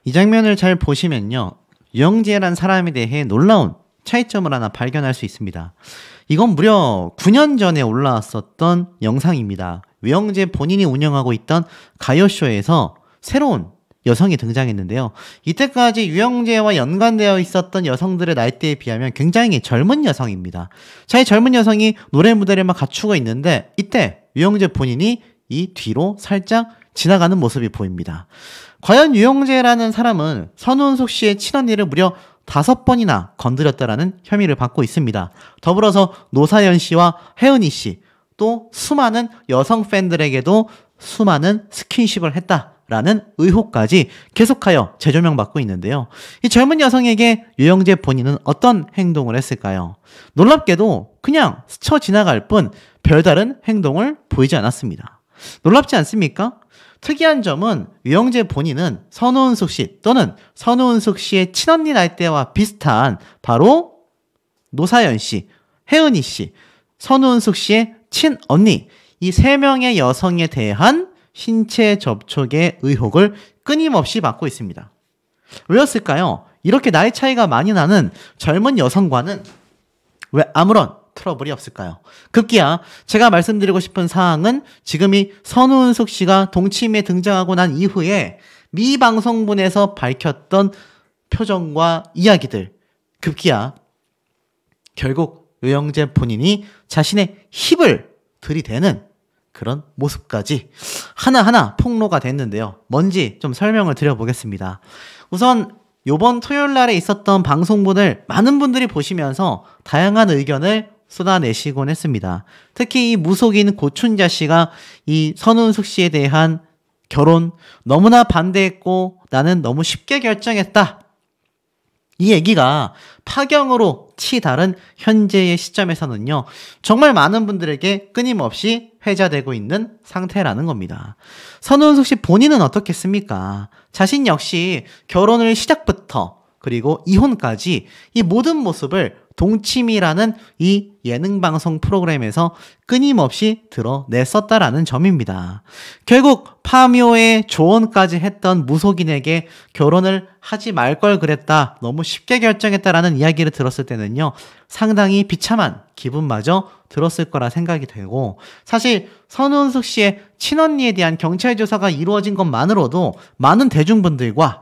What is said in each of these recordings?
이 장면을 잘 보시면요. 유영재란 사람에 대해 놀라운 차이점을 하나 발견할 수 있습니다. 이건 무려 9년 전에 올라왔었던 영상입니다. 유영재 본인이 운영하고 있던 가요쇼에서 새로운 여성이 등장했는데요. 이때까지 유영재와 연관되어 있었던 여성들의 나이대에 비하면 굉장히 젊은 여성입니다. 자, 이 젊은 여성이 노래 무대를 막 갖추고 있는데 이때 유영재 본인이 이 뒤로 살짝 지나가는 모습이 보입니다. 과연 유영재라는 사람은 선우은숙 씨의 친언니를 무려 5번이나 건드렸다라는 혐의를 받고 있습니다. 더불어서 노사연 씨와 혜은이 씨, 또 수많은 여성 팬들에게도 수많은 스킨십을 했다라는 의혹까지 계속하여 재조명받고 있는데요. 이 젊은 여성에게 유영재 본인은 어떤 행동을 했을까요? 놀랍게도 그냥 스쳐 지나갈 뿐 별다른 행동을 보이지 않았습니다. 놀랍지 않습니까? 특이한 점은 유영재 본인은 선우은숙 씨 또는 선우은숙 씨의 친언니 나이대와 비슷한 바로 노사연 씨, 혜은이 씨, 선우은숙 씨의 친언니, 이 3명의 여성에 대한 신체 접촉의 의혹을 끊임없이 받고 있습니다. 왜였을까요? 이렇게 나이 차이가 많이 나는 젊은 여성과는 왜 아무런 트러블이 없을까요? 급기야 제가 말씀드리고 싶은 사항은 지금 이 선우은숙 씨가 동치미에 등장하고 난 이후에 미 방송분에서 밝혔던 표정과 이야기들, 급기야 결국 유영재 본인이 자신의 힙을 들이대는 그런 모습까지 하나하나 폭로가 됐는데요. 뭔지 좀 설명을 드려보겠습니다. 우선 요번 토요일 날에 있었던 방송분을 많은 분들이 보시면서 다양한 의견을 쏟아내시곤 했습니다. 특히 이 무속인 고춘자 씨가 이 선우은숙 씨에 대한 결혼 너무나 반대했고 나는 너무 쉽게 결정했다. 이 얘기가 파경으로 치달은 현재의 시점에서는요. 정말 많은 분들에게 끊임없이 회자되고 있는 상태라는 겁니다. 선우은숙 씨 본인은 어떻겠습니까? 자신 역시 결혼을 시작부터 그리고 이혼까지 이 모든 모습을 동치미라는 이 예능방송 프로그램에서 끊임없이 드러냈었다라는 점입니다. 결국 파묘의 조언까지 했던 무속인에게 결혼을 하지 말 걸 그랬다, 너무 쉽게 결정했다라는 이야기를 들었을 때는요, 상당히 비참한 기분마저 들었을 거라 생각이 되고, 사실 선우은숙 씨의 친언니에 대한 경찰 조사가 이루어진 것만으로도 많은 대중분들과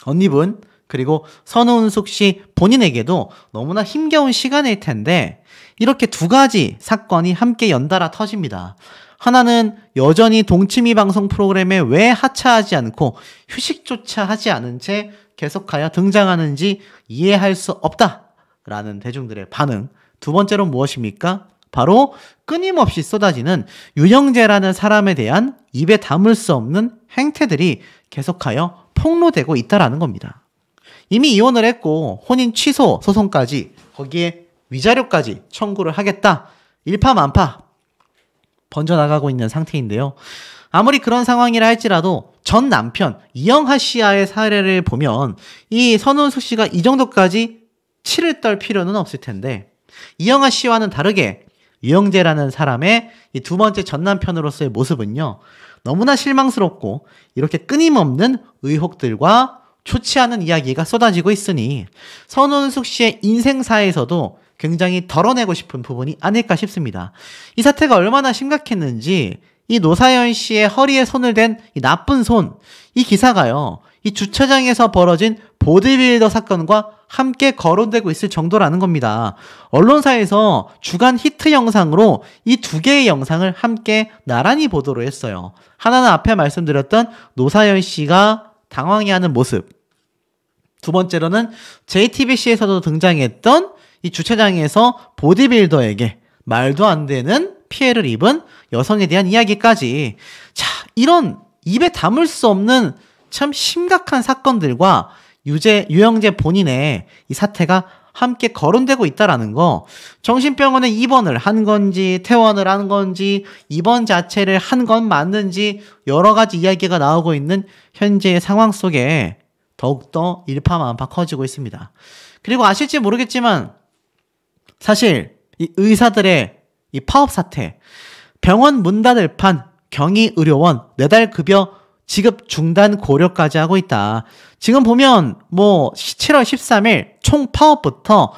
언니분 그리고 선우은숙 씨 본인에게도 너무나 힘겨운 시간일 텐데 이렇게 두 가지 사건이 함께 연달아 터집니다. 하나는 여전히 동치미 방송 프로그램에 왜 하차하지 않고 휴식조차 하지 않은 채 계속하여 등장하는지 이해할 수 없다라는 대중들의 반응. 두 번째로 무엇입니까? 바로 끊임없이 쏟아지는 유영재라는 사람에 대한 입에 담을 수 없는 행태들이 계속하여 폭로되고 있다라는 겁니다. 이미 이혼을 했고 혼인 취소 소송까지 거기에 위자료까지 청구를 하겠다, 일파만파 번져나가고 있는 상태인데요. 아무리 그런 상황이라 할지라도 전 남편 이영하 씨와의 사례를 보면 이 선우은숙 씨가 이 정도까지 치를 떨 필요는 없을 텐데, 이영하 씨와는 다르게 유영재라는 사람의 이 두 번째 전 남편으로서의 모습은요, 너무나 실망스럽고 이렇게 끊임없는 의혹들과 좋지 않은 이야기가 쏟아지고 있으니 선우은숙 씨의 인생사에서도 굉장히 덜어내고 싶은 부분이 아닐까 싶습니다. 이 사태가 얼마나 심각했는지 이 노사연 씨의 허리에 손을 댄 이 나쁜 손, 이 기사가요, 이 주차장에서 벌어진 보디빌더 사건과 함께 거론되고 있을 정도라는 겁니다. 언론사에서 주간 히트 영상으로 이 두 개의 영상을 함께 나란히 보도를 했어요. 하나는 앞에 말씀드렸던 노사연 씨가 당황해하는 모습, 두 번째로는 JTBC에서도 등장했던 이 주차장에서 보디빌더에게 말도 안 되는 피해를 입은 여성에 대한 이야기까지, 자, 이런 입에 담을 수 없는 참 심각한 사건들과 유영재 본인의 이 사태가 함께 거론되고 있다라는 거, 정신병원에 입원을 한 건지 퇴원을 한 건지 입원 자체를 한 건 맞는지 여러 가지 이야기가 나오고 있는 현재의 상황 속에 더욱더 일파만파 커지고 있습니다. 그리고 아실지 모르겠지만 사실 이 의사들의 이 파업 사태, 병원 문 닫을 판 경희의료원 4달 급여 지급 중단 고려까지 하고 있다. 지금 보면 뭐 7월 13일 총 파업부터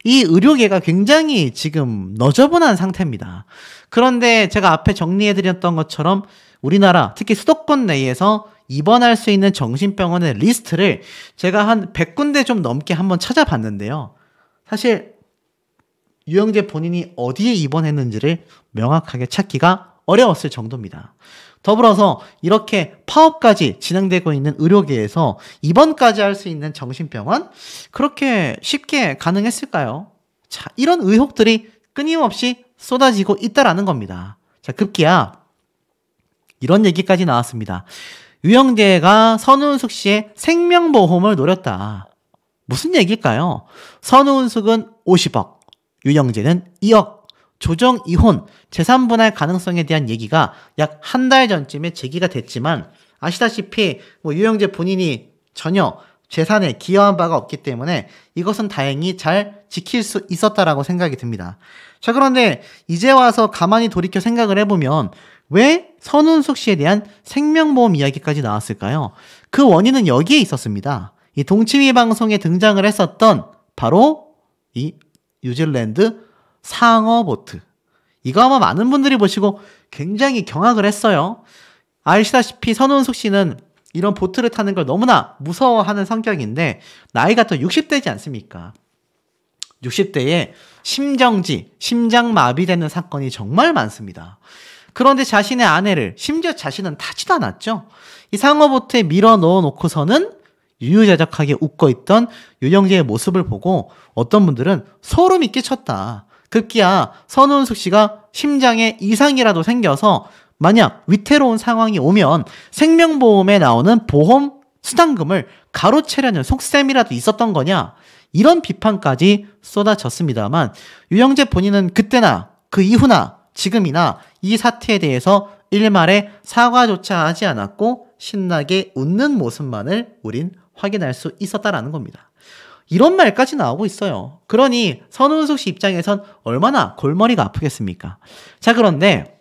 이 의료계가 굉장히 지금 너저분한 상태입니다. 그런데 제가 앞에 정리해드렸던 것처럼 우리나라 특히 수도권 내에서 입원할 수 있는 정신병원의 리스트를 제가 한 100군데 좀 넘게 한번 찾아봤는데요. 사실 유영재 본인이 어디에 입원했는지를 명확하게 찾기가 어려웠을 정도입니다. 더불어서 이렇게 파업까지 진행되고 있는 의료계에서 입원까지 할 수 있는 정신병원? 그렇게 쉽게 가능했을까요? 자, 이런 의혹들이 끊임없이 쏟아지고 있다라는 겁니다. 자, 급기야 이런 얘기까지 나왔습니다. 유영재가 선우은숙 씨의 생명보험을 노렸다. 무슨 얘기일까요? 선우은숙은 50억, 유영재는 2억. 조정 이혼, 재산 분할 가능성에 대한 얘기가 약 한 달 전쯤에 제기가 됐지만 아시다시피 뭐 유영재 본인이 전혀 재산에 기여한 바가 없기 때문에 이것은 다행히 잘 지킬 수 있었다라고 생각이 듭니다. 자, 그런데 이제 와서 가만히 돌이켜 생각을 해보면 왜 선운숙 씨에 대한 생명보험 이야기까지 나왔을까요? 그 원인은 여기에 있었습니다. 이 동치미 방송에 등장을 했었던 바로 이 뉴질랜드 상어보트. 이거 아마 많은 분들이 보시고 굉장히 경악을 했어요. 아시다시피 선운숙 씨는 이런 보트를 타는 걸 너무나 무서워하는 성격인데 나이가 또 60대지 않습니까? 60대에 심정지, 심장마비되는 사건이 정말 많습니다. 그런데 자신의 아내를, 심지어 자신은 타지도 않았죠. 이 상어보트에 밀어 넣어놓고서는 유유자적하게 웃고 있던 유영재의 모습을 보고 어떤 분들은 소름이 끼쳤다. 급기야 선운숙 씨가 심장에 이상이라도 생겨서 만약 위태로운 상황이 오면 생명보험에 나오는 보험 수당금을 가로채려는 속셈이라도 있었던 거냐, 이런 비판까지 쏟아졌습니다만 유영재 본인은 그때나 그 이후나 지금이나 이 사태에 대해서 일말의 사과조차 하지 않았고 신나게 웃는 모습만을 우린 확인할 수 있었다라는 겁니다. 이런 말까지 나오고 있어요. 그러니 선운숙 씨 입장에선 얼마나 골머리가 아프겠습니까? 자, 그런데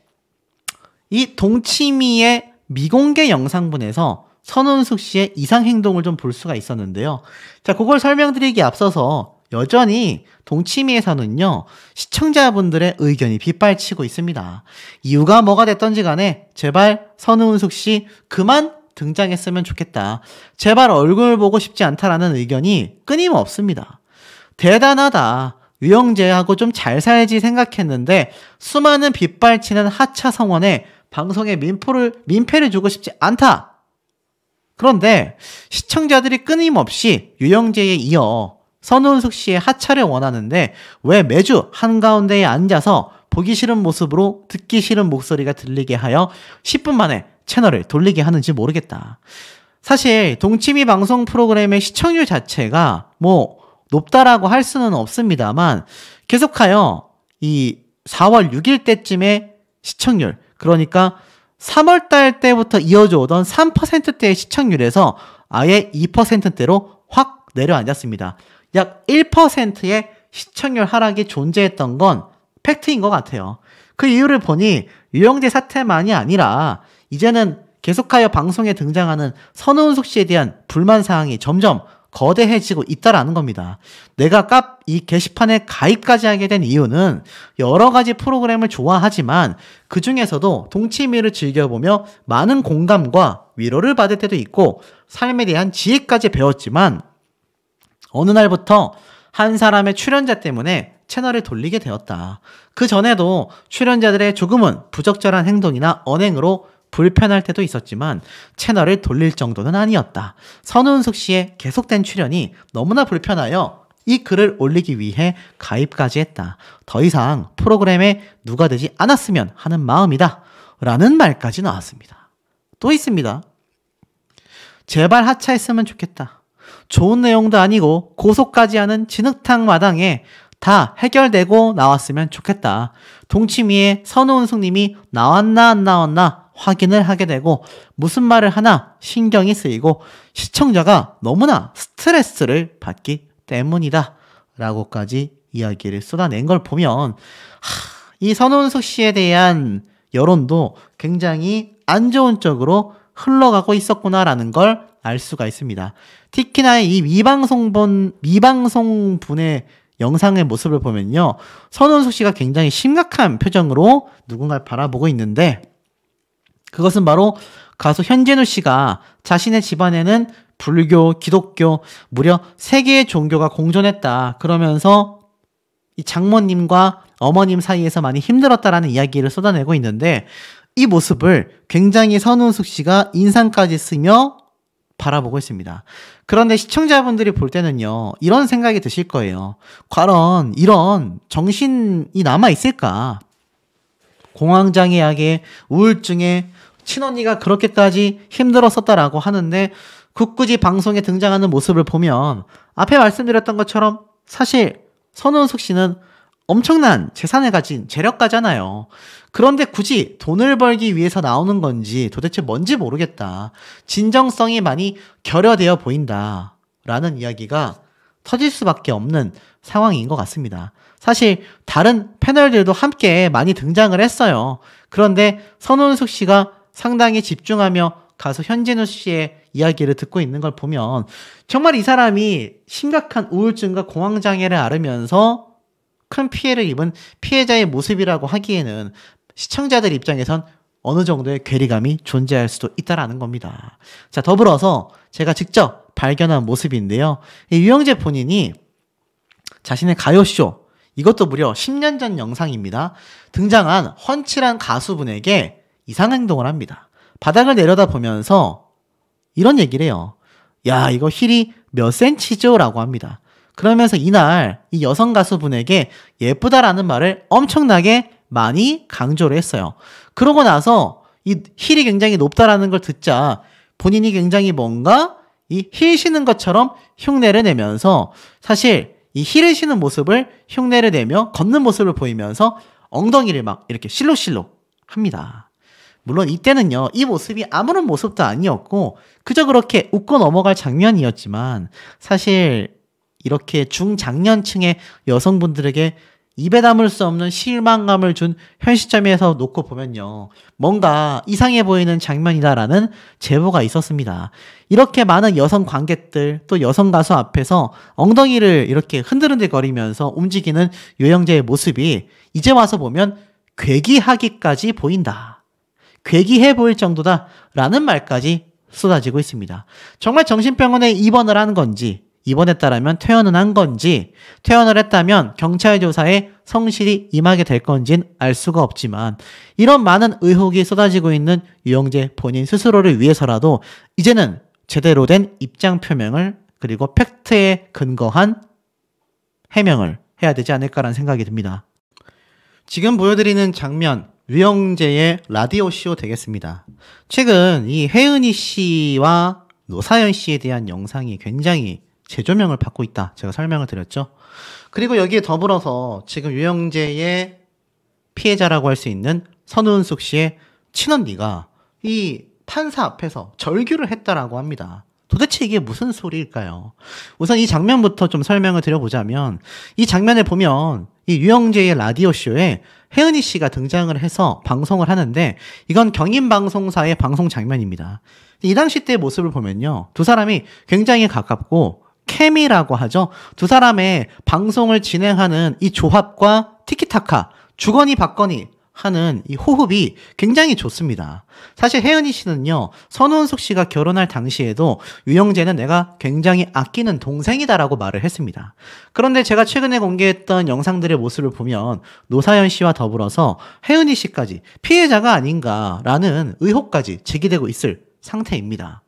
이 동치미의 미공개 영상분에서 선운숙 씨의 이상 행동을 좀 볼 수가 있었는데요. 자, 그걸 설명드리기 앞서서 여전히 동치미에서는요, 시청자분들의 의견이 빗발치고 있습니다. 이유가 뭐가 됐던지 간에 제발 선운숙 씨 그만 등장했으면 좋겠다. 제발 얼굴 보고 싶지 않다라는 의견이 끊임없습니다. 대단하다. 유영재하고 좀 잘 살지 생각했는데 수많은 빗발치는 하차 성원에 방송에 민폐를 주고 싶지 않다. 그런데 시청자들이 끊임없이 유영재에 이어 선운숙 씨의 하차를 원하는데 왜 매주 한가운데에 앉아서 보기 싫은 모습으로 듣기 싫은 목소리가 들리게 하여 10분 만에 채널을 돌리게 하는지 모르겠다. 사실 동치미 방송 프로그램의 시청률 자체가 뭐 높다라고 할 수는 없습니다만 계속하여 이 4월 6일 때쯤에 시청률, 그러니까 3월 달 때부터 이어져 오던 3%대의 시청률에서 아예 2%대로 확 내려앉았습니다. 약 1%의 시청률 하락이 존재했던 건 팩트인 것 같아요. 그 이유를 보니 유영재 사태만이 아니라 이제는 계속하여 방송에 등장하는 선운숙 씨에 대한 불만사항이 점점 거대해지고 있다라는 겁니다. 내가 이 게시판에 가입까지 하게 된 이유는 여러 가지 프로그램을 좋아하지만 그 중에서도 동치미를 즐겨보며 많은 공감과 위로를 받을 때도 있고 삶에 대한 지혜까지 배웠지만 어느 날부터 한 사람의 출연자 때문에 채널을 돌리게 되었다. 그 전에도 출연자들의 조금은 부적절한 행동이나 언행으로 불편할 때도 있었지만 채널을 돌릴 정도는 아니었다. 선운숙 씨의 계속된 출연이 너무나 불편하여 이 글을 올리기 위해 가입까지 했다. 더 이상 프로그램에 누가 되지 않았으면 하는 마음이다. 라는 말까지 나왔습니다. 또 있습니다. 제발 하차했으면 좋겠다. 좋은 내용도 아니고 고소까지 하는 진흙탕 마당에 다 해결되고 나왔으면 좋겠다. 동치미의 선우은숙 님이 나왔나 안 나왔나 확인을 하게 되고 무슨 말을 하나 신경이 쓰이고 시청자가 너무나 스트레스를 받기 때문이다. 라고까지 이야기를 쏟아낸 걸 보면 이 선우은숙 씨에 대한 여론도 굉장히 안 좋은 쪽으로 흘러가고 있었구나라는 걸 알 수가 있습니다. 특히나 이 미방송분의 영상의 모습을 보면요. 선원숙 씨가 굉장히 심각한 표정으로 누군가를 바라보고 있는데 그것은 바로 가수 현진우 씨가 자신의 집안에는 불교, 기독교, 무려 3개의 종교가 공존했다. 그러면서 이 장모님과 어머님 사이에서 많이 힘들었다라는 이야기를 쏟아내고 있는데 이 모습을 굉장히 선운숙 씨가 인상까지 쓰며 바라보고 있습니다. 그런데 시청자분들이 볼 때는요. 이런 생각이 드실 거예요. 과연 이런 정신이 남아있을까? 공황장애약에 우울증에 친언니가 그렇게까지 힘들었었다라고 하는데 굳굳이 방송에 등장하는 모습을 보면 앞에 말씀드렸던 것처럼 사실 선운숙 씨는 엄청난 재산을 가진 재력가잖아요. 그런데 굳이 돈을 벌기 위해서 나오는 건지 도대체 뭔지 모르겠다. 진정성이 많이 결여되어 보인다. 라는 이야기가 터질 수밖에 없는 상황인 것 같습니다. 사실 다른 패널들도 함께 많이 등장을 했어요. 그런데 선운숙 씨가 상당히 집중하며 가수 현진우 씨의 이야기를 듣고 있는 걸 보면 정말 이 사람이 심각한 우울증과 공황장애를 앓으면서 큰 피해를 입은 피해자의 모습이라고 하기에는 시청자들 입장에선 어느 정도의 괴리감이 존재할 수도 있다라는 겁니다. 자, 더불어서 제가 직접 발견한 모습인데요. 이 유영재 본인이 자신의 가요쇼, 이것도 무려 10년 전 영상입니다. 등장한 훤칠한 가수분에게 이상한 행동을 합니다. 바닥을 내려다보면서 이런 얘기를 해요. 야, 이거 힐이 몇 센치죠? 라고 합니다. 그러면서 이날 이 여성 가수분에게 예쁘다라는 말을 엄청나게 많이 강조를 했어요. 그러고 나서 이 힐이 굉장히 높다라는 걸 듣자 본인이 굉장히 뭔가 이 힐 신은 것처럼 흉내를 내면서 사실 이 힐을 신은 모습을 흉내를 내며 걷는 모습을 보이면서 엉덩이를 막 이렇게 실룩실룩 합니다. 물론 이때는요, 이 모습이 아무런 모습도 아니었고 그저 그렇게 웃고 넘어갈 장면이었지만 사실 이렇게 중장년층의 여성분들에게 입에 담을 수 없는 실망감을 준 현 시점에서 놓고 보면요. 뭔가 이상해 보이는 장면이다라는 제보가 있었습니다. 이렇게 많은 여성 관객들 또 여성 가수 앞에서 엉덩이를 이렇게 흔들흔들거리면서 움직이는 유영재의 모습이 이제 와서 보면 괴기하기까지 보인다. 괴기해 보일 정도다 라는 말까지 쏟아지고 있습니다. 정말 정신병원에 입원을 한 건지 입원했다라면 퇴원은 한 건지 퇴원을 했다면 경찰 조사에 성실히 임하게 될 건지는 알 수가 없지만 이런 많은 의혹이 쏟아지고 있는 유영재 본인 스스로를 위해서라도 이제는 제대로 된 입장 표명을 그리고 팩트에 근거한 해명을 해야 되지 않을까라는 생각이 듭니다. 지금 보여드리는 장면 유영재의 라디오쇼 되겠습니다. 최근 이 혜은이 씨와 노사연 씨에 대한 영상이 굉장히 재조명을 받고 있다. 제가 설명을 드렸죠. 그리고 여기에 더불어서 지금 유영재의 피해자라고 할 수 있는 선운숙 씨의 친언니가 이 판사 앞에서 절규를 했다라고 합니다. 도대체 이게 무슨 소리일까요? 우선 이 장면부터 좀 설명을 드려보자면 이 장면을 보면 이 유영재의 라디오쇼에 혜은이 씨가 등장을 해서 방송을 하는데 이건 경인방송사의 방송 장면입니다. 이 당시 때의 모습을 보면요. 두 사람이 굉장히 가깝고 케미라고 하죠. 두 사람의 방송을 진행하는 이 조합과 티키타카, 주거니 받거니 하는 이 호흡이 굉장히 좋습니다. 사실 혜은이 씨는요, 선운숙 씨가 결혼할 당시에도 유영재는 내가 굉장히 아끼는 동생이다라고 말을 했습니다. 그런데 제가 최근에 공개했던 영상들의 모습을 보면 노사연 씨와 더불어서 혜은이 씨까지 피해자가 아닌가라는 의혹까지 제기되고 있을 상태입니다.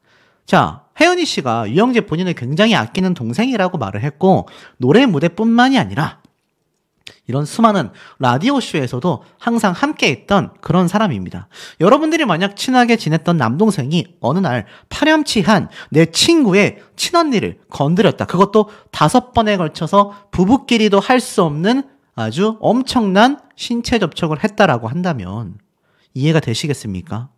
자, 혜은이 씨가 유영재 본인을 굉장히 아끼는 동생이라고 말을 했고 노래 무대뿐만이 아니라 이런 수많은 라디오쇼에서도 항상 함께했던 그런 사람입니다. 여러분들이 만약 친하게 지냈던 남동생이 어느 날 파렴치한 내 친구의 친언니를 건드렸다. 그것도 5번에 걸쳐서 부부끼리도 할 수 없는 아주 엄청난 신체 접촉을 했다라고 한다면 이해가 되시겠습니까?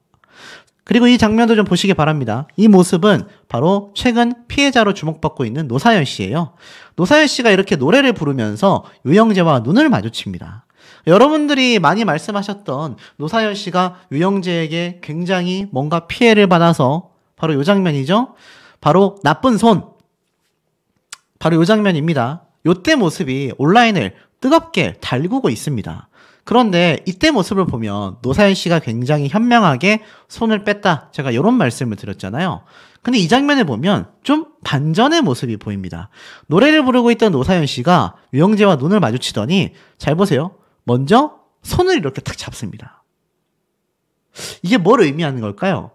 그리고 이 장면도 좀 보시기 바랍니다. 이 모습은 바로 최근 피해자로 주목받고 있는 노사연 씨예요. 노사연 씨가 이렇게 노래를 부르면서 유영재와 눈을 마주칩니다. 여러분들이 많이 말씀하셨던 노사연 씨가 유영재에게 굉장히 뭔가 피해를 받아서 바로 요 장면이죠. 바로 나쁜 손. 바로 요 장면입니다. 요때 모습이 온라인을 뜨겁게 달구고 있습니다. 그런데 이때 모습을 보면 노사연 씨가 굉장히 현명하게 손을 뺐다. 제가 이런 말씀을 드렸잖아요. 근데 이 장면을 보면 좀 반전의 모습이 보입니다. 노래를 부르고 있던 노사연 씨가 유영재와 눈을 마주치더니 잘 보세요. 먼저 손을 이렇게 탁 잡습니다. 이게 뭘 의미하는 걸까요?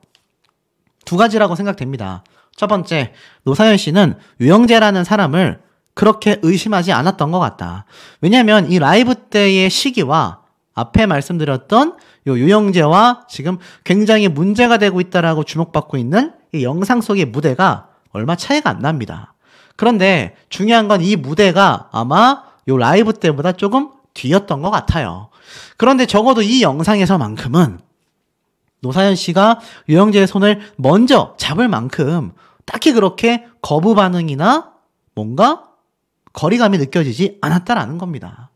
두 가지라고 생각됩니다. 첫 번째, 노사연 씨는 유영재라는 사람을 그렇게 의심하지 않았던 것 같다. 왜냐하면 이 라이브 때의 시기와 앞에 말씀드렸던 요 유영재와 지금 굉장히 문제가 되고 있다라고 주목받고 있는 이 영상 속의 무대가 얼마 차이가 안 납니다. 그런데 중요한 건 이 무대가 아마 요 라이브 때보다 조금 뒤였던 것 같아요. 그런데 적어도 이 영상에서만큼은 노사연 씨가 유영재의 손을 먼저 잡을 만큼 딱히 그렇게 거부 반응이나 뭔가 거리감이 느껴지지 않았다라는 겁니다.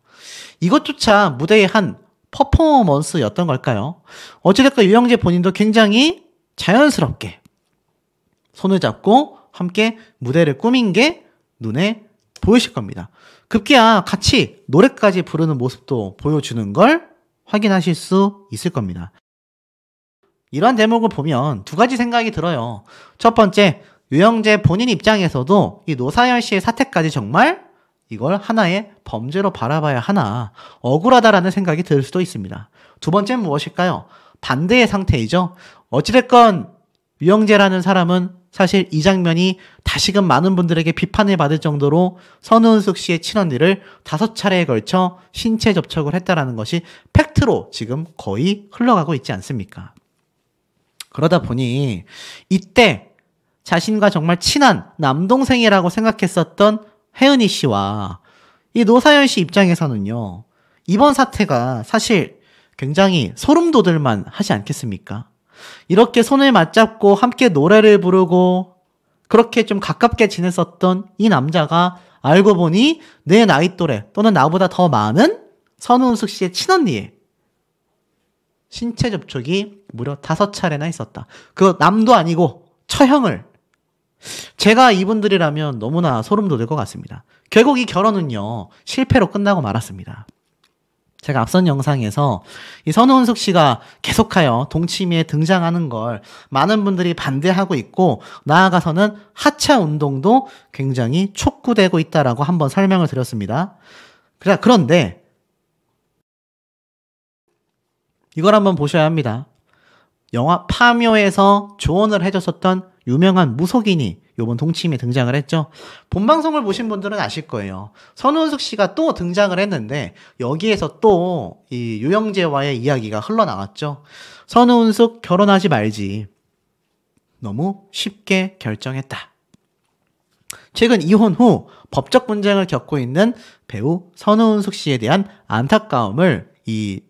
이것조차 무대의 한 퍼포먼스였던 걸까요? 어찌됐건 유영재 본인도 굉장히 자연스럽게 손을 잡고 함께 무대를 꾸민 게 눈에 보이실 겁니다. 급기야 같이 노래까지 부르는 모습도 보여주는 걸 확인하실 수 있을 겁니다. 이러한 대목을 보면 두 가지 생각이 들어요. 첫 번째, 유영재 본인 입장에서도 이 노사연 씨의 사태까지 정말 이걸 하나의 범죄로 바라봐야 하나 억울하다라는 생각이 들 수도 있습니다. 두 번째는 무엇일까요? 반대의 상태이죠. 어찌됐건 유영재라는 사람은 사실 이 장면이 다시금 많은 분들에게 비판을 받을 정도로 선우은숙 씨의 친언니를 5차례에 걸쳐 신체 접촉을 했다라는 것이 팩트로 지금 거의 흘러가고 있지 않습니까? 그러다 보니 이때 자신과 정말 친한 남동생이라고 생각했었던 혜은이 씨와 이 노사연 씨 입장에서는요, 이번 사태가 사실 굉장히 소름 돋을만 하지 않겠습니까? 이렇게 손을 맞잡고 함께 노래를 부르고 그렇게 좀 가깝게 지냈었던 이 남자가 알고 보니 내 나이 또래 또는 나보다 더 많은 선우은숙 씨의 친언니의 신체 접촉이 무려 5차례나 있었다. 그 남도 아니고 처형을. 제가 이분들이라면 너무나 소름 돋을 것 같습니다. 결국 이 결혼은요, 실패로 끝나고 말았습니다. 제가 앞선 영상에서 이 선우은숙 씨가 계속하여 동치미에 등장하는 걸 많은 분들이 반대하고 있고, 나아가서는 하차 운동도 굉장히 촉구되고 있다라고 한번 설명을 드렸습니다. 그런데 이걸 한번 보셔야 합니다. 영화 파묘에서 조언을 해줬었던 유명한 무속인이 요번 동치미에 등장을 했죠. 본방송을 보신 분들은 아실 거예요. 선우은숙 씨가 또 등장을 했는데 여기에서 또 이 유영재와의 이야기가 흘러나왔죠. 선우은숙 결혼하지 말지. 너무 쉽게 결정했다. 최근 이혼 후 법적 분쟁을 겪고 있는 배우 선우은숙 씨에 대한 안타까움을 이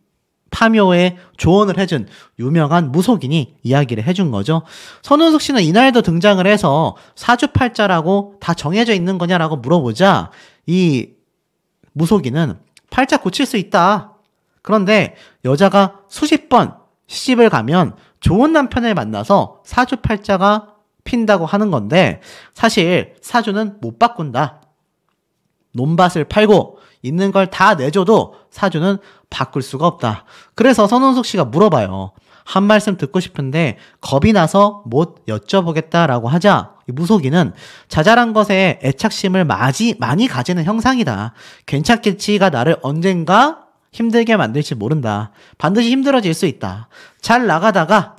파묘에 조언을 해준 유명한 무속인이 이야기를 해준 거죠. 선우은숙 씨는 이날도 등장을 해서 사주팔자라고 다 정해져 있는 거냐라고 물어보자 이 무속인은 팔자 고칠 수 있다. 그런데 여자가 수십 번 시집을 가면 좋은 남편을 만나서 사주팔자가 핀다고 하는 건데 사실 사주는 못 바꾼다. 논밭을 팔고 있는 걸 다 내줘도 사주는 바꿀 수가 없다. 그래서 선우은숙 씨가 물어봐요. 한 말씀 듣고 싶은데 겁이 나서 못 여쭤보겠다라고 하자 이 무속인은 자잘한 것에 애착심을 많이 가지는 형상이다. 괜찮겠지가 나를 언젠가 힘들게 만들지 모른다. 반드시 힘들어질 수 있다. 잘 나가다가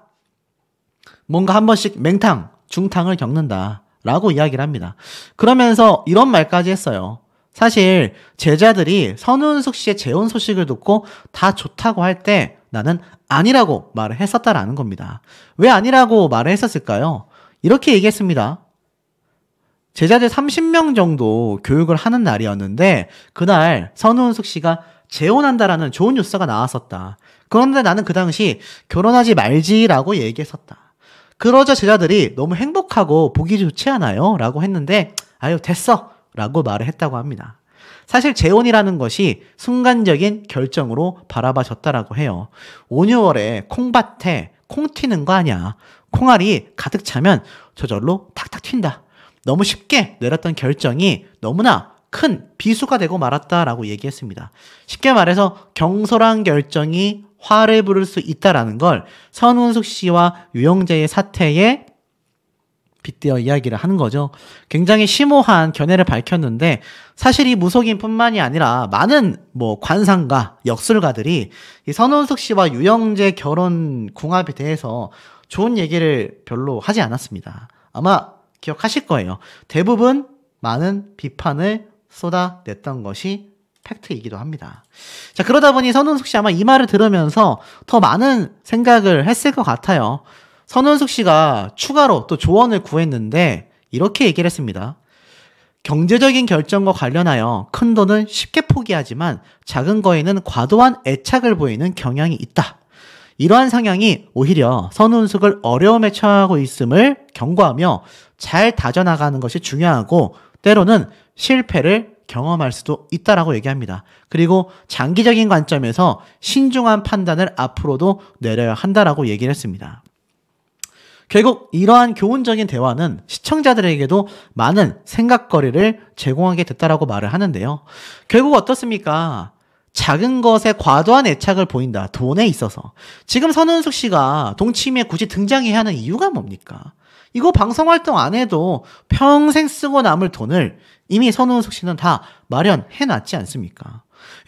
뭔가 한 번씩 맹탕, 중탕을 겪는다. 라고 이야기를 합니다. 그러면서 이런 말까지 했어요. 사실 제자들이 선우은숙 씨의 재혼 소식을 듣고 다 좋다고 할 때 나는 아니라고 말을 했었다라는 겁니다. 왜 아니라고 말을 했었을까요? 이렇게 얘기했습니다. 제자들 30명 정도 교육을 하는 날이었는데 그날 선우은숙 씨가 재혼한다라는 좋은 뉴스가 나왔었다. 그런데 나는 그 당시 결혼하지 말지라고 얘기했었다. 그러자 제자들이 너무 행복하고 보기 좋지 않아요? 라고 했는데 아유 됐어 라고 말을 했다고 합니다. 사실 재혼이라는 것이 순간적인 결정으로 바라봐졌다라고 해요. 5, 6월에 콩밭에 콩 튀는 거 아니야. 콩알이 가득 차면 저절로 탁탁 튄다. 너무 쉽게 내렸던 결정이 너무나 큰 비수가 되고 말았다라고 얘기했습니다. 쉽게 말해서 경솔한 결정이 화를 부를 수 있다라는 걸 선운숙 씨와 유영재의 사태에 빗대어 이야기를 하는 거죠. 굉장히 심오한 견해를 밝혔는데 사실 이 무속인뿐만이 아니라 많은 관상가, 역술가들이 이 선운숙 씨와 유영재 결혼 궁합에 대해서 좋은 얘기를 별로 하지 않았습니다. 아마 기억하실 거예요. 대부분 많은 비판을 쏟아냈던 것이 팩트이기도 합니다. 자, 그러다 보니 선운숙 씨 아마 이 말을 들으면서 더 많은 생각을 했을 것 같아요. 선운숙 씨가 추가로 또 조언을 구했는데 이렇게 얘기를 했습니다. 경제적인 결정과 관련하여 큰 돈은 쉽게 포기하지만 작은 거에는 과도한 애착을 보이는 경향이 있다. 이러한 성향이 오히려 선운숙을 어려움에 처하고 있음을 경고하며 잘 다져나가는 것이 중요하고 때로는 실패를 경험할 수도 있다라고 얘기합니다. 그리고 장기적인 관점에서 신중한 판단을 앞으로도 내려야 한다라고 얘기를 했습니다. 결국 이러한 교훈적인 대화는 시청자들에게도 많은 생각거리를 제공하게 됐다라고 말을 하는데요. 결국 어떻습니까? 작은 것에 과도한 애착을 보인다. 돈에 있어서. 지금 선운숙 씨가 동치미에 굳이 등장해야 하는 이유가 뭡니까? 이거 방송활동 안 해도 평생 쓰고 남을 돈을 이미 선운숙 씨는 다 마련해놨지 않습니까?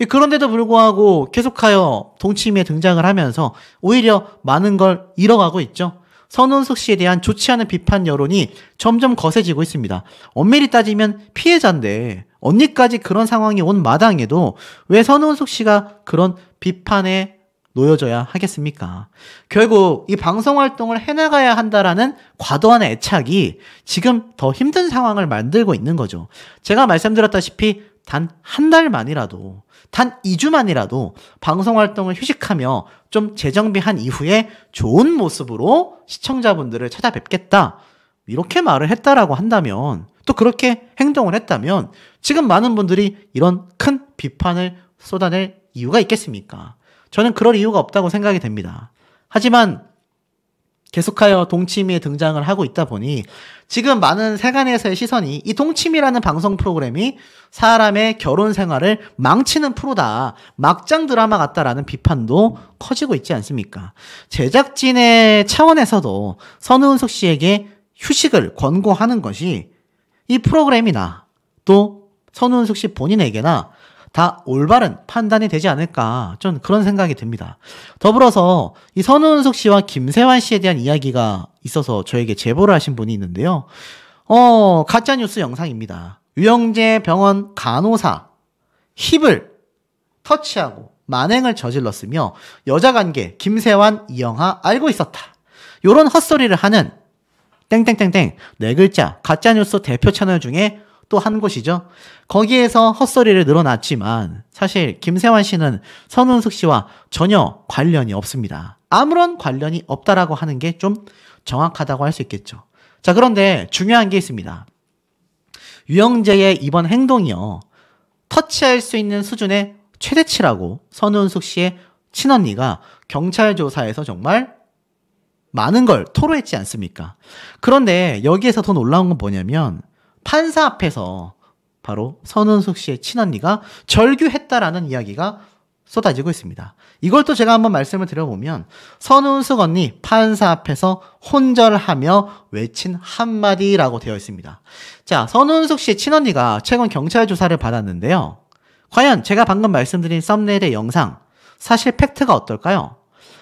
그런데도 불구하고 계속하여 동치미에 등장을 하면서 오히려 많은 걸 잃어가고 있죠. 선운숙 씨에 대한 좋지 않은 비판 여론이 점점 거세지고 있습니다. 엄밀히 따지면 피해자인데 언니까지 그런 상황이 온 마당에도 왜 선운숙 씨가 그런 비판에 놓여져야 하겠습니까? 결국 이 방송활동을 해나가야 한다라는 과도한 애착이 지금 더 힘든 상황을 만들고 있는 거죠. 제가 말씀드렸다시피 단 한 달만이라도 단 2주만이라도 방송활동을 휴식하며 좀 재정비한 이후에 좋은 모습으로 시청자분들을 찾아뵙겠다 이렇게 말을 했다라고 한다면 또 그렇게 행동을 했다면 지금 많은 분들이 이런 큰 비판을 쏟아낼 이유가 있겠습니까? 저는 그럴 이유가 없다고 생각이 됩니다. 하지만 계속하여 동치미에 등장을 하고 있다 보니 지금 많은 세간에서의 시선이 이 동치미라는 방송 프로그램이 사람의 결혼 생활을 망치는 프로다. 막장 드라마 같다라는 비판도 커지고 있지 않습니까? 제작진의 차원에서도 선운숙 씨에게 휴식을 권고하는 것이 이 프로그램이나 또 선운숙 씨 본인에게나 다 올바른 판단이 되지 않을까 좀 그런 생각이 듭니다. 더불어서 이 선운숙 씨와 김세환 씨에 대한 이야기가 있어서 저에게 제보를 하신 분이 있는데요. 가짜뉴스 영상입니다. 유영재 병원 간호사 힙을 터치하고 만행을 저질렀으며 여자관계 김세환 이영하 알고 있었다. 요런 헛소리를 하는 땡땡땡땡 네 글자 가짜뉴스 대표 채널 중에 또 한 곳이죠. 거기에서 헛소리를 늘어놨지만 사실 김세환 씨는 선운숙 씨와 전혀 관련이 없습니다. 아무런 관련이 없다라고 하는 게 좀 정확하다고 할 수 있겠죠. 자, 그런데 중요한 게 있습니다. 유영재의 이번 행동이요. 터치할 수 있는 수준의 최대치라고 선운숙 씨의 친언니가 경찰 조사에서 정말 많은 걸 토로했지 않습니까? 그런데 여기에서 더 놀라운 건 뭐냐면 판사 앞에서 바로 선운숙 씨의 친언니가 절규했다라는 이야기가 쏟아지고 있습니다. 이걸 또 제가 한번 말씀을 드려보면 선운숙 언니 판사 앞에서 혼절하며 외친 한마디라고 되어 있습니다. 자, 선운숙 씨의 친언니가 최근 경찰 조사를 받았는데요. 과연 제가 방금 말씀드린 썸네일의 영상 사실 팩트가 어떨까요?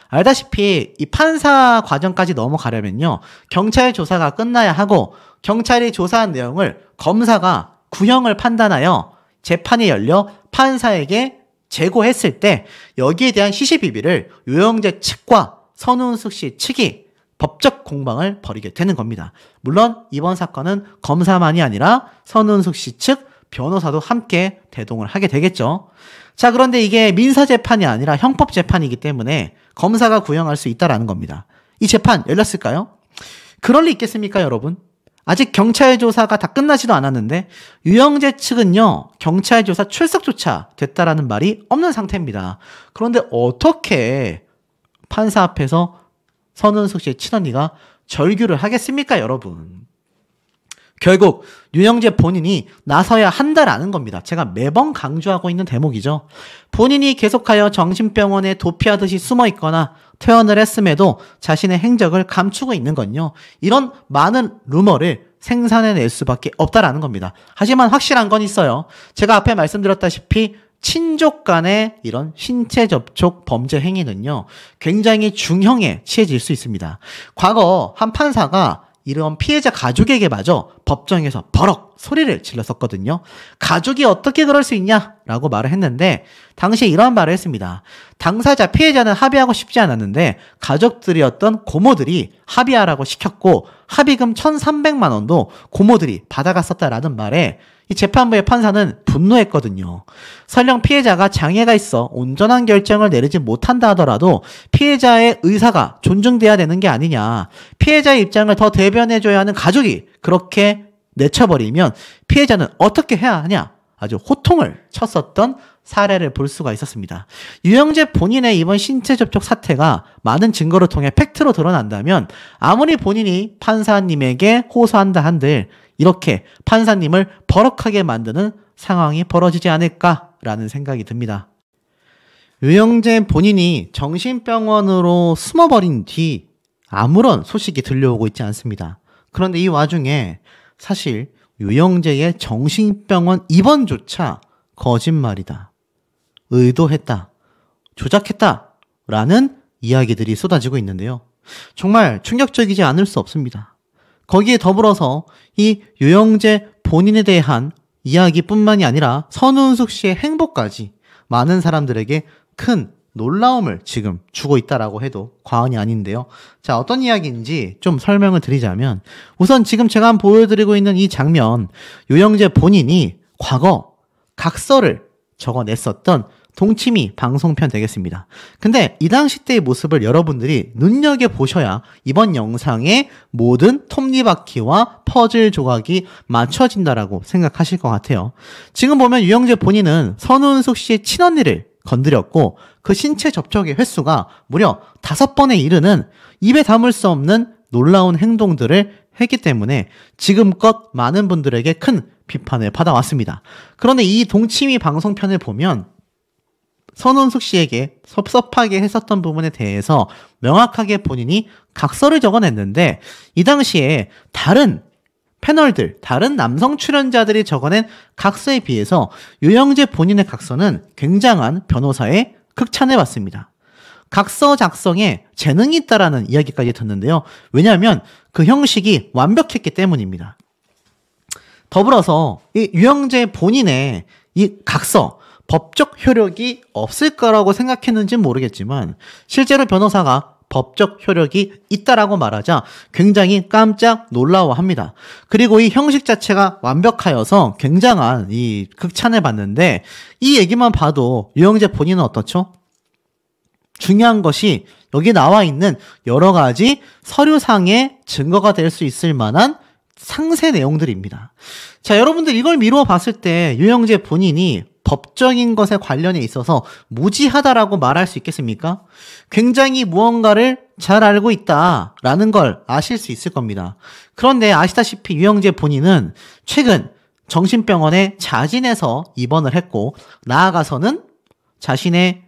알다시피 이 판사 과정까지 넘어가려면요. 경찰 조사가 끝나야 하고 경찰이 조사한 내용을 검사가 구형을 판단하여 재판이 열려 판사에게 제고했을 때 여기에 대한 시시비비를 유영재 측과 선운숙 씨 측이 법적 공방을 벌이게 되는 겁니다. 물론 이번 사건은 검사만이 아니라 선운숙 씨 측 변호사도 함께 대동을 하게 되겠죠. 자, 그런데 이게 민사재판이 아니라 형법재판이기 때문에 검사가 구형할 수 있다라는 겁니다. 이 재판 열렸을까요? 그럴 리 있겠습니까, 여러분? 아직 경찰 조사가 다 끝나지도 않았는데 유영재 측은요, 경찰 조사 출석조차 됐다라는 말이 없는 상태입니다. 그런데 어떻게 판사 앞에서 선은숙 씨의 친언니가 절규를 하겠습니까, 여러분? 결국 유영재 본인이 나서야 한다라는 겁니다. 제가 매번 강조하고 있는 대목이죠. 본인이 계속하여 정신병원에 도피하듯이 숨어있거나 퇴원을 했음에도 자신의 행적을 감추고 있는 건요, 이런 많은 루머를 생산해낼 수밖에 없다라는 겁니다. 하지만 확실한 건 있어요. 제가 앞에 말씀드렸다시피 친족 간의 이런 신체 접촉 범죄 행위는요, 굉장히 중형에 취해질 수 있습니다. 과거 한 판사가 이런 피해자 가족에게 마저 법정에서 버럭 소리를 질렀었거든요. 가족이 어떻게 그럴 수 있냐라고 말을 했는데, 당시에 이런 말을 했습니다. 당사자 피해자는 합의하고 싶지 않았는데 가족들이었던 고모들이 합의하라고 시켰고 합의금 1,300만 원도 고모들이 받아갔었다라는 말에 이 재판부의 판사는 분노했거든요. 설령 피해자가 장애가 있어 온전한 결정을 내리지 못한다 하더라도 피해자의 의사가 존중돼야 되는 게 아니냐. 피해자의 입장을 더 대변해줘야 하는 가족이 그렇게 내쳐버리면 피해자는 어떻게 해야 하냐. 아주 호통을 쳤었던 사례를 볼 수가 있었습니다. 유영재 본인의 이번 신체 접촉 사태가 많은 증거를 통해 팩트로 드러난다면 아무리 본인이 판사님에게 호소한다 한들 이렇게 판사님을 버럭하게 만드는 상황이 벌어지지 않을까라는 생각이 듭니다. 유영재 본인이 정신병원으로 숨어버린 뒤 아무런 소식이 들려오고 있지 않습니다. 그런데 이 와중에 사실 유영재의 정신병원 입원조차 거짓말이다, 의도했다, 조작했다 라는 이야기들이 쏟아지고 있는데요. 정말 충격적이지 않을 수 없습니다. 거기에 더불어서 이 유영재 본인에 대한 이야기뿐만이 아니라 선운숙 씨의 행보까지 많은 사람들에게 큰 놀라움을 지금 주고 있다라고 해도 과언이 아닌데요. 자, 어떤 이야기인지 좀 설명을 드리자면, 우선 지금 제가 한번 보여드리고 있는 이 장면, 유영재 본인이 과거 각서를 적어냈었던 동치미 방송편 되겠습니다. 근데 이 당시 때의 모습을 여러분들이 눈여겨보셔야 이번 영상의 모든 톱니바퀴와 퍼즐 조각이 맞춰진다라고 생각하실 것 같아요. 지금 보면 유영재 본인은 선운숙 씨의 친언니를 건드렸고 그 신체 접촉의 횟수가 무려 5번에 이르는 입에 담을 수 없는 놀라운 행동들을 했기 때문에 지금껏 많은 분들에게 큰 비판을 받아왔습니다. 그런데 이 동치미 방송편을 보면 선운숙 씨에게 섭섭하게 했었던 부분에 대해서 명확하게 본인이 각서를 적어냈는데, 이 당시에 다른 패널들, 다른 남성 출연자들이 적어낸 각서에 비해서 유영재 본인의 각서는 굉장한 변호사의 극찬을 받습니다. 각서 작성에 재능이 있다라는 이야기까지 듣는데요. 왜냐하면 그 형식이 완벽했기 때문입니다. 더불어서 이 유영재 본인의 이 각서, 법적 효력이 없을 거라고 생각했는지는 모르겠지만 실제로 변호사가 법적 효력이 있다라고 말하자 굉장히 깜짝 놀라워합니다. 그리고 이 형식 자체가 완벽하여서 굉장한 이 극찬을 받는데, 이 얘기만 봐도 유영재 본인은 어떻죠? 중요한 것이 여기 나와 있는 여러 가지 서류상의 증거가 될 수 있을 만한 상세 내용들입니다. 자, 여러분들 이걸 미루어 봤을 때 유영재 본인이 법적인 것에 관련해 있어서 무지하다라고 말할 수 있겠습니까? 굉장히 무언가를 잘 알고 있다라는 걸 아실 수 있을 겁니다. 그런데 아시다시피 유영재 본인은 최근 정신병원에 자진해서 입원을 했고, 나아가서는 자신의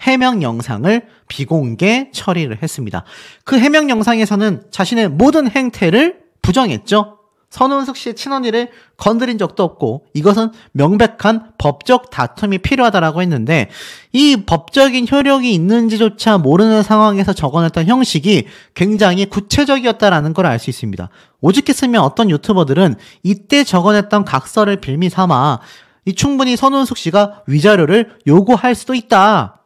해명 영상을 비공개 처리를 했습니다. 그 해명 영상에서는 자신의 모든 행태를 부정했죠. 선운숙 씨의 친언니를 건드린 적도 없고 이것은 명백한 법적 다툼이 필요하다라고 했는데, 이 법적인 효력이 있는지조차 모르는 상황에서 적어냈던 형식이 굉장히 구체적이었다라는 걸 알 수 있습니다. 오죽했으면 어떤 유튜버들은 이때 적어냈던 각서를 빌미 삼아 충분히 선운숙 씨가 위자료를 요구할 수도 있다,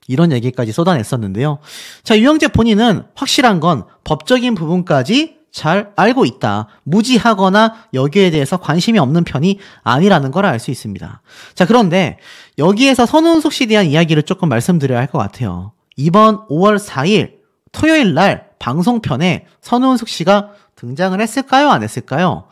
이런 얘기까지 쏟아냈었는데요. 자, 유영재 본인은 확실한 건 법적인 부분까지 잘 알고 있다, 무지하거나 여기에 대해서 관심이 없는 편이 아니라는 걸 알 수 있습니다. 자, 그런데 여기에서 선운숙 씨에 대한 이야기를 조금 말씀드려야 할 것 같아요. 이번 5월 4일 토요일 날 방송편에 선우은숙 씨가 등장을 했을까요? 안 했을까요?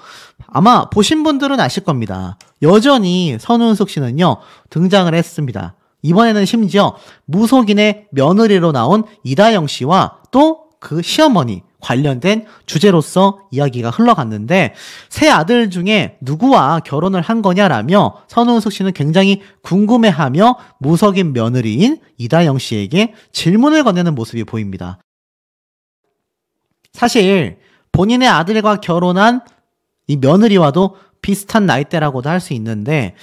아마 보신 분들은 아실 겁니다. 여전히 선우은숙 씨는요, 등장을 했습니다. 이번에는 심지어 무속인의 며느리로 나온 이다영 씨와 또 그 시어머니 관련된 주제로서 이야기가 흘러갔는데, 세 아들 중에 누구와 결혼을 한 거냐라며 선우은숙 씨는 굉장히 궁금해하며 무속인 며느리인 이다영 씨에게 질문을 건네는 모습이 보입니다. 사실 본인의 아들과 결혼한 이 며느리와도 비슷한 나이대라고도 할 수 있는데,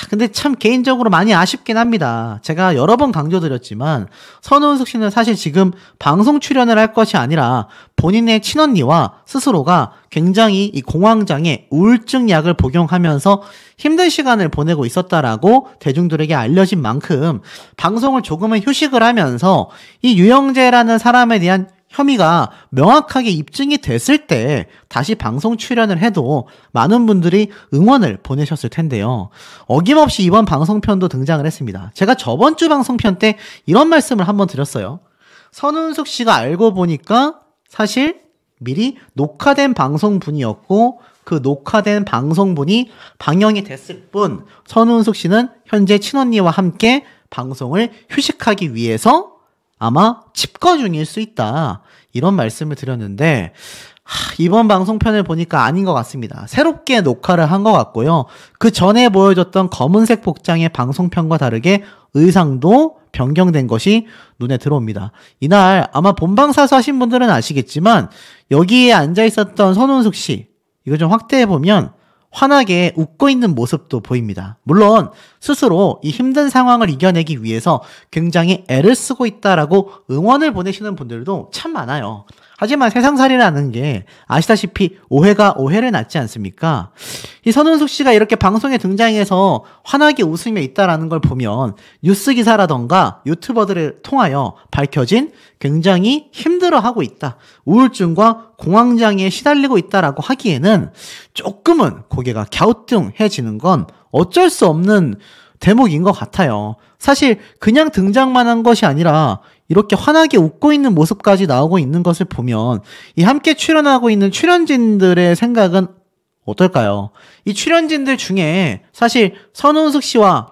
근데 참 개인적으로 많이 아쉽긴 합니다. 제가 여러 번 강조드렸지만 선우은숙 씨는 사실 지금 방송 출연을 할 것이 아니라 본인의 친언니와 스스로가 굉장히 이 공황장애 우울증 약을 복용하면서 힘든 시간을 보내고 있었다라고 대중들에게 알려진 만큼 방송을 조금은 휴식을 하면서 이 유영재라는 사람에 대한 혐의가 명확하게 입증이 됐을 때 다시 방송 출연을 해도 많은 분들이 응원을 보내셨을 텐데요. 어김없이 이번 방송편도 등장을 했습니다. 제가 저번 주 방송편 때 이런 말씀을 한번 드렸어요. 선우은숙 씨가 알고 보니까 사실 미리 녹화된 방송분이었고, 그 녹화된 방송분이 방영이 됐을 뿐 선우은숙 씨는 현재 친언니와 함께 방송을 휴식하기 위해서 아마 집거 중일 수 있다, 이런 말씀을 드렸는데 이번 방송편을 보니까 아닌 것 같습니다. 새롭게 녹화를 한 것 같고요. 그 전에 보여줬던 검은색 복장의 방송편과 다르게 의상도 변경된 것이 눈에 들어옵니다. 이날 아마 본방사수 하신 분들은 아시겠지만 여기에 앉아 있었던 선우은숙 씨, 이거 좀 확대해보면 환하게 웃고 있는 모습도 보입니다. 물론 스스로 이 힘든 상황을 이겨내기 위해서 굉장히 애를 쓰고 있다라고 응원을 보내시는 분들도 참 많아요. 하지만 세상살이라는 게 아시다시피 오해가 오해를 낳지 않습니까? 이 선우은숙 씨가 이렇게 방송에 등장해서 환하게 웃으며 있다라는 걸 보면 뉴스 기사라던가 유튜버들을 통하여 밝혀진 굉장히 힘들어하고 있다, 우울증과 공황장애에 시달리고 있다라고 하기에는 조금은 고개가 갸우뚱해지는 건 어쩔 수 없는 대목인 것 같아요. 사실 그냥 등장만 한 것이 아니라 이렇게 환하게 웃고 있는 모습까지 나오고 있는 것을 보면 이 함께 출연하고 있는 출연진들의 생각은 어떨까요? 이 출연진들 중에 사실 선우은숙 씨와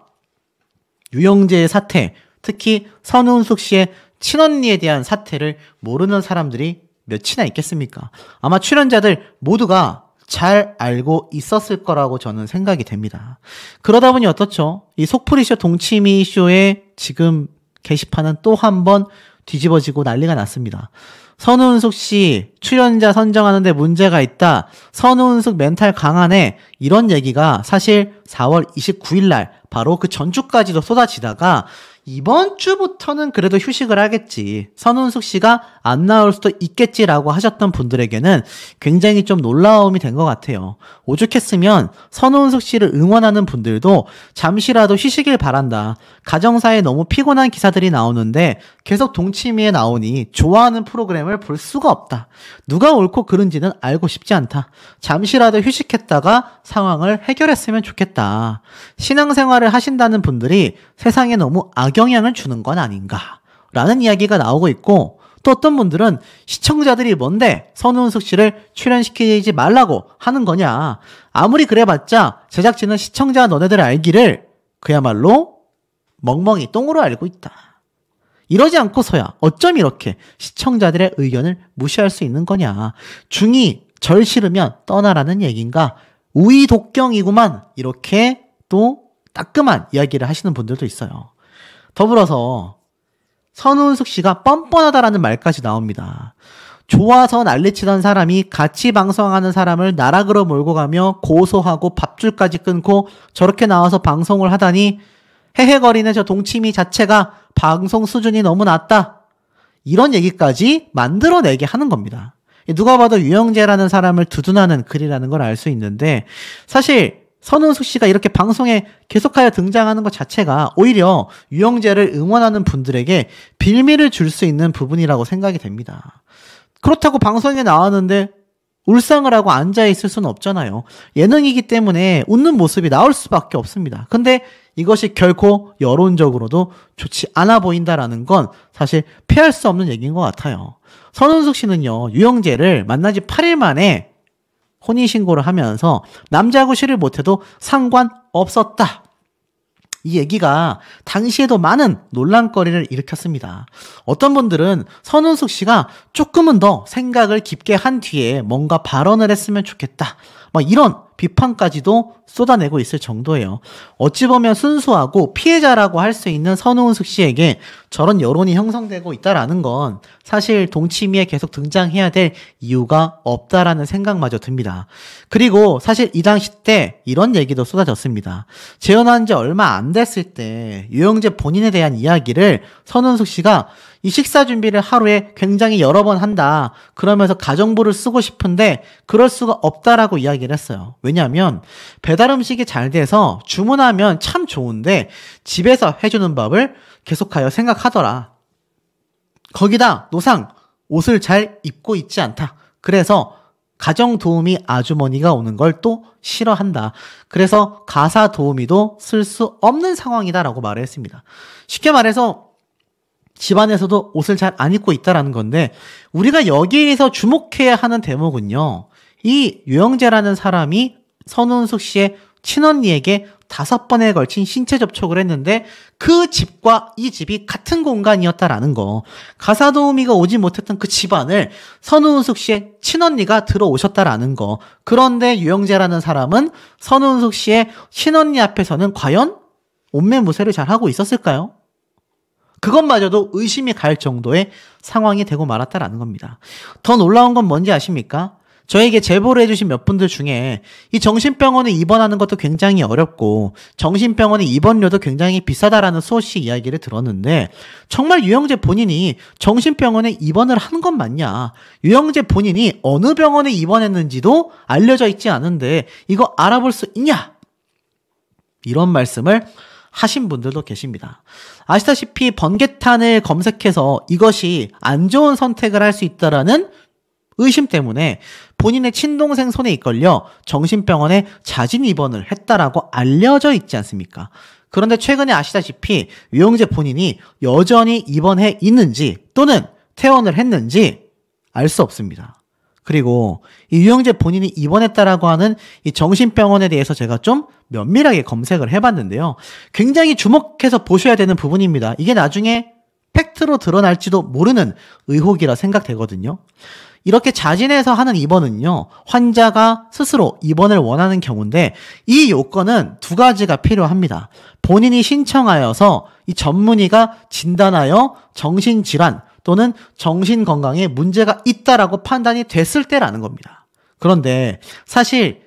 유영재의 사태, 특히 선우은숙 씨의 친언니에 대한 사태를 모르는 사람들이 몇이나 있겠습니까? 아마 출연자들 모두가 잘 알고 있었을 거라고 저는 생각이 됩니다. 그러다 보니 어떻죠? 이 속풀이쇼 동치미쇼에 지금 게시판은 또 한 번 뒤집어지고 난리가 났습니다. 선우은숙 씨 출연자 선정하는데 문제가 있다, 선우은숙 멘탈 강하네, 이런 얘기가 사실 4월 29일 날 바로 그 전주까지도 쏟아지다가 이번 주부터는 그래도 휴식을 하겠지, 선우은숙 씨가 안 나올 수도 있겠지라고 하셨던 분들에게는 굉장히 좀 놀라움이 된 것 같아요. 오죽했으면 선우은숙 씨를 응원하는 분들도 잠시라도 쉬시길 바란다, 가정사에 너무 피곤한 기사들이 나오는데 계속 동치미에 나오니 좋아하는 프로그램을 볼 수가 없다, 누가 옳고 그른지는 알고 싶지 않다, 잠시라도 휴식했다가 상황을 해결했으면 좋겠다, 신앙생활을 하신다는 분들이 세상에 너무 악영향을 주는 건 아닌가 라는 이야기가 나오고 있고, 또 어떤 분들은 시청자들이 뭔데 선우은숙 씨를 출연시키지 말라고 하는 거냐, 아무리 그래봤자 제작진은 시청자 너네들 알기를 그야말로 멍멍이 똥으로 알고 있다, 이러지 않고서야 어쩜 이렇게 시청자들의 의견을 무시할 수 있는 거냐, 중이 절 싫으면 떠나라는 얘기인가, 우이독경이구만, 이렇게 또 따끔한 이야기를 하시는 분들도 있어요. 더불어서 선우은숙 씨가 뻔뻔하다라는 말까지 나옵니다. 좋아서 난리치던 사람이 같이 방송하는 사람을 나락으로 몰고 가며 고소하고 밥줄까지 끊고 저렇게 나와서 방송을 하다니 헤헤거리는 저 동치미 자체가 방송 수준이 너무 낮다, 이런 얘기까지 만들어내게 하는 겁니다. 누가 봐도 유영재라는 사람을 두둔하는 글이라는 걸 알 수 있는데, 사실 선우은숙 씨가 이렇게 방송에 계속하여 등장하는 것 자체가 오히려 유영재를 응원하는 분들에게 빌미를 줄 수 있는 부분이라고 생각이 됩니다. 그렇다고 방송에 나왔는데 울상을 하고 앉아있을 수는 없잖아요. 예능이기 때문에 웃는 모습이 나올 수밖에 없습니다. 근데 이것이 결코 여론적으로도 좋지 않아 보인다라는 건 사실 피할 수 없는 얘기인 것 같아요. 선운숙 씨는요, 유영재를 만난 지 8일 만에 혼인신고를 하면서 남자하고 시를 못해도 상관없었다. 이 얘기가 당시에도 많은 논란거리를 일으켰습니다. 어떤 분들은 선운숙 씨가 조금은 더 생각을 깊게 한 뒤에 뭔가 발언을 했으면 좋겠다. 이런 비판까지도 쏟아내고 있을 정도예요. 어찌 보면 순수하고 피해자라고 할 수 있는 선운숙 씨에게 저런 여론이 형성되고 있다라는 건 사실 동치미에 계속 등장해야 될 이유가 없다라는 생각마저 듭니다. 그리고 사실 이 당시 때 이런 얘기도 쏟아졌습니다. 재혼한 지 얼마 안 됐을 때 유영재 본인에 대한 이야기를 선운숙 씨가 이 식사 준비를 하루에 굉장히 여러 번 한다. 그러면서 가정부를 쓰고 싶은데 그럴 수가 없다라고 이야기를 했어요. 왜냐하면 배달 음식이 잘 돼서 주문하면 참 좋은데 집에서 해주는 법을 계속하여 생각하더라. 거기다 노상 옷을 잘 입고 있지 않다. 그래서 가정 도우미 아주머니가 오는 걸 또 싫어한다. 그래서 가사 도우미도 쓸 수 없는 상황이다라고 말을 했습니다. 쉽게 말해서 집안에서도 옷을 잘 안 입고 있다라는 건데 우리가 여기에서 주목해야 하는 대목은요. 이 유영재라는 사람이 선운숙 씨의 친언니에게 5번에 걸친 신체 접촉을 했는데 그 집과 이 집이 같은 공간이었다라는 거. 가사 도우미가 오지 못했던 그 집안을 선운숙 씨의 친언니가 들어오셨다라는 거. 그런데 유영재라는 사람은 선운숙 씨의 친언니 앞에서는 과연 옷매무새를 잘 하고 있었을까요? 그것마저도 의심이 갈 정도의 상황이 되고 말았다라는 겁니다. 더 놀라운 건 뭔지 아십니까? 저에게 제보를 해주신 몇 분들 중에 이 정신병원에 입원하는 것도 굉장히 어렵고 정신병원의 입원료도 굉장히 비싸다라는 수없이 이야기를 들었는데 정말 유영재 본인이 정신병원에 입원을 한 건 맞냐? 유영재 본인이 어느 병원에 입원했는지도 알려져 있지 않은데 이거 알아볼 수 있냐? 이런 말씀을 하신 분들도 계십니다. 아시다시피 번개탄을 검색해서 이것이 안 좋은 선택을 할 수 있다라는 의심 때문에 본인의 친동생 손에 이끌려 정신병원에 자진 입원을 했다라고 알려져 있지 않습니까? 그런데 최근에 아시다시피 유영재 본인이 여전히 입원해 있는지 또는 퇴원을 했는지 알 수 없습니다. 그리고 이 유영재 본인이 입원했다라고 하는 이 정신병원에 대해서 제가 좀 면밀하게 검색을 해봤는데요. 굉장히 주목해서 보셔야 되는 부분입니다. 이게 나중에 팩트로 드러날지도 모르는 의혹이라 생각되거든요. 이렇게 자진해서 하는 입원은요, 환자가 스스로 입원을 원하는 경우인데 이 요건은 2가지가 필요합니다. 본인이 신청하여서 이 전문의가 진단하여 정신질환 또는 정신건강에 문제가 있다라고 판단이 됐을 때라는 겁니다. 그런데 사실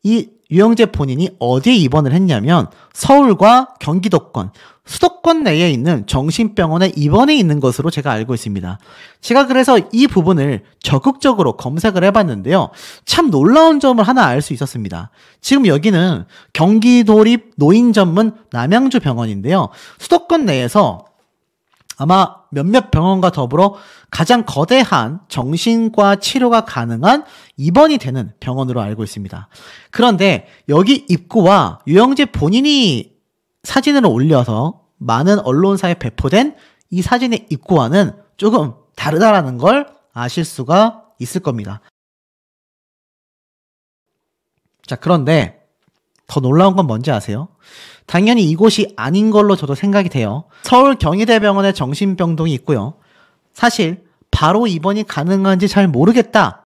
이 유영재 본인이 어디에 입원을 했냐면 서울과 경기도권, 수도권 내에 있는 정신병원에 입원해 있는 것으로 제가 알고 있습니다. 제가 그래서 이 부분을 적극적으로 검색을 해봤는데요. 참 놀라운 점을 하나 알 수 있었습니다. 지금 여기는 경기도립 노인전문 남양주 병원인데요. 수도권 내에서 아마 몇몇 병원과 더불어 가장 거대한 정신과 치료가 가능한 입원이 되는 병원으로 알고 있습니다. 그런데 여기 입구와 유영재 본인이 사진을 올려서 많은 언론사에 배포된 이 사진의 입구와는 조금 다르다라는 걸 아실 수가 있을 겁니다. 자, 그런데 더 놀라운 건 뭔지 아세요? 당연히 이곳이 아닌 걸로 저도 생각이 돼요. 서울 경희대병원에 정신병동이 있고요. 사실 바로 입원이 가능한지 잘 모르겠다